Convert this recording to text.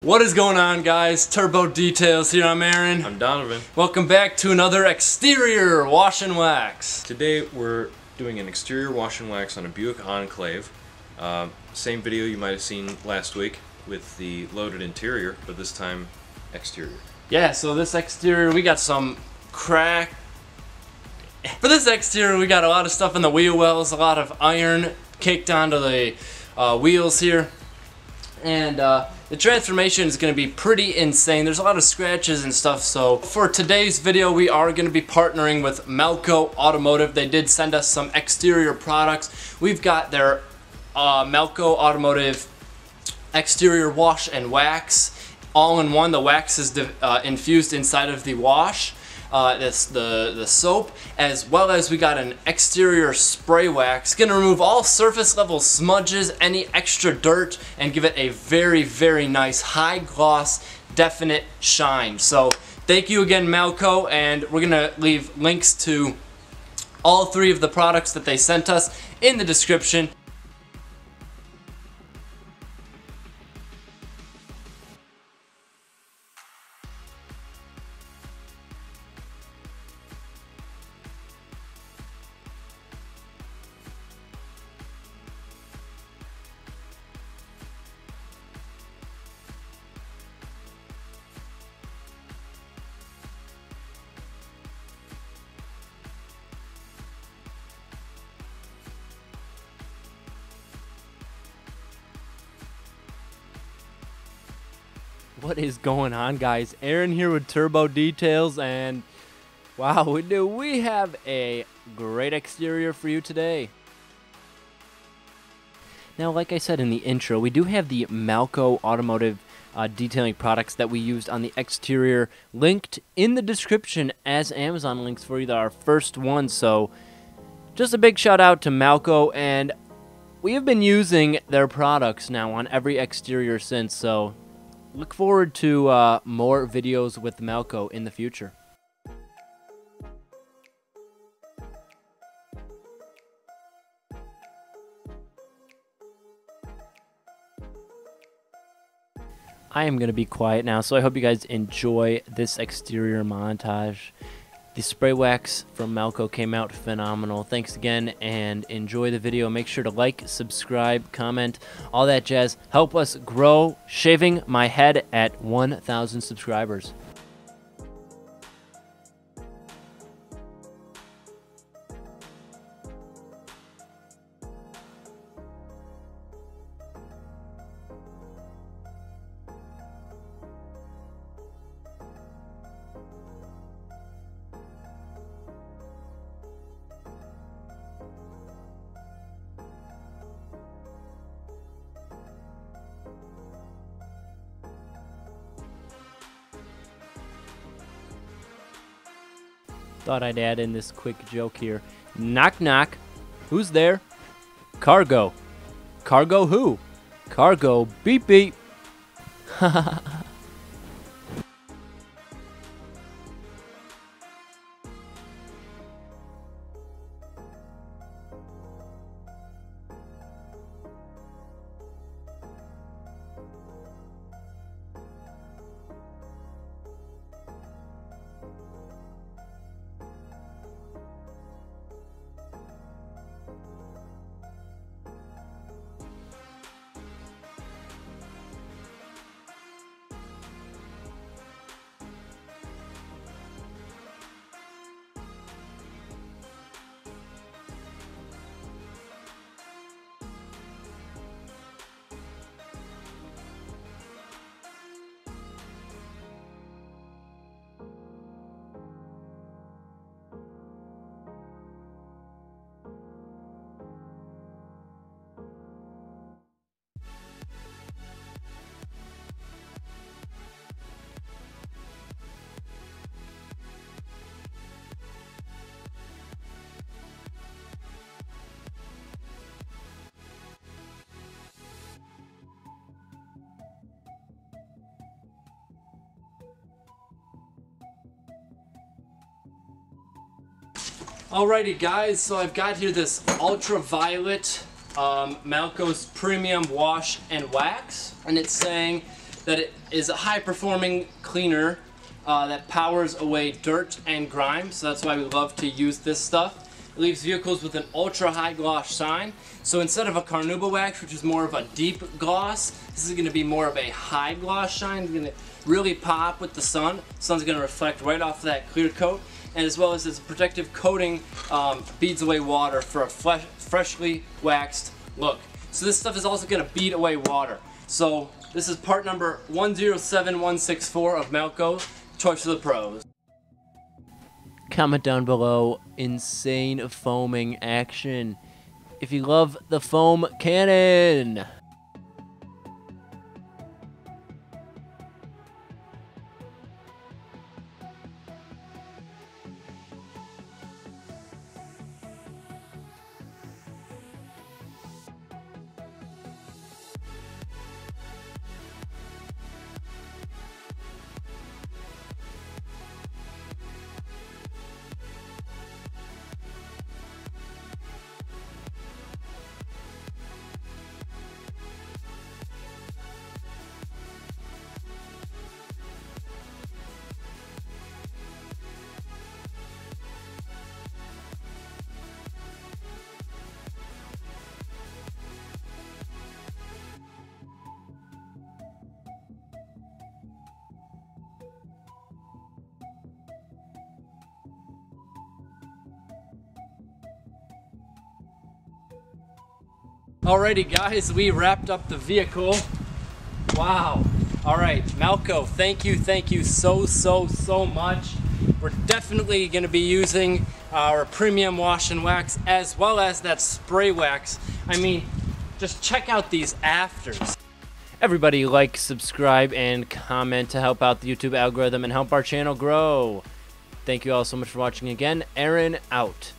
What is going on, guys? Turbo Details here. I'm Aaron. I'm Donovan. Welcome back to another exterior wash and wax. Today we're doing an exterior wash and wax on a Buick Enclave. Same video you might have seen last week with the loaded interior, but this time exterior. Yeah, so this exterior, we got some crack. For this exterior, we got a lot of stuff in the wheel wells, a lot of iron caked onto the wheels here. And the transformation is going to be pretty insane. There's a lot of scratches and stuff. So for today's video, we are going to be partnering with Malco Automotive. They did send us some exterior products. We've got their Malco Automotive exterior wash and wax all in one. The wax is infused inside of the wash. The soap, as well as we got an exterior spray wax. Gonna remove all surface level smudges, any extra dirt, and give it a very, very nice high gloss, definite shine. So thank you again, Malco, and we're gonna leave links to all three of the products that they sent us in the description. What is going on, guys? Aaron here with Turbo Details, and wow, we have a great exterior for you today. Now, like I said in the intro, we do have the Malco Automotive detailing products that we used on the exterior linked in the description as Amazon links for you, our first one. So just a big shout out to Malco, and we have been using their products now on every exterior since, so look forward to more videos with Malco in the future. I am going to be quiet now, so I hope you guys enjoy this exterior montage. The spray wax from Malco came out phenomenal. Thanks again, and enjoy the video. Make sure to like, subscribe, comment, all that jazz. Help us grow Shaving My Head at 1,000 subscribers. Thought I'd add in this quick joke here. Knock knock. Who's there? Cargo. Cargo who? Cargo beep beep. Alrighty guys, so I've got here this ultraviolet Malco's Premium Wash and Wax, and it's saying that it is a high-performing cleaner that powers away dirt and grime, so that's why we love to use this stuff. It leaves vehicles with an ultra-high gloss shine. So instead of a carnauba wax, which is more of a deep gloss, this is going to be more of a high gloss shine. It's going to really pop with the sun. The sun's going to reflect right off of that clear coat, and as well as this protective coating beads away water for a freshly waxed look. So this stuff is also going to bead away water. So this is part number 107164 of Malco, Choice of the Pros. Comment down below, insane foaming action if you love the foam cannon. Alrighty guys, we wrapped up the vehicle. Wow. Alright, Malco, thank you so much. We're definitely going to be using our premium wash and wax as well as that spray wax. I mean, just check out these afters. Everybody like, subscribe, and comment to help out the YouTube algorithm and help our channel grow. Thank you all so much for watching again. Aaron out.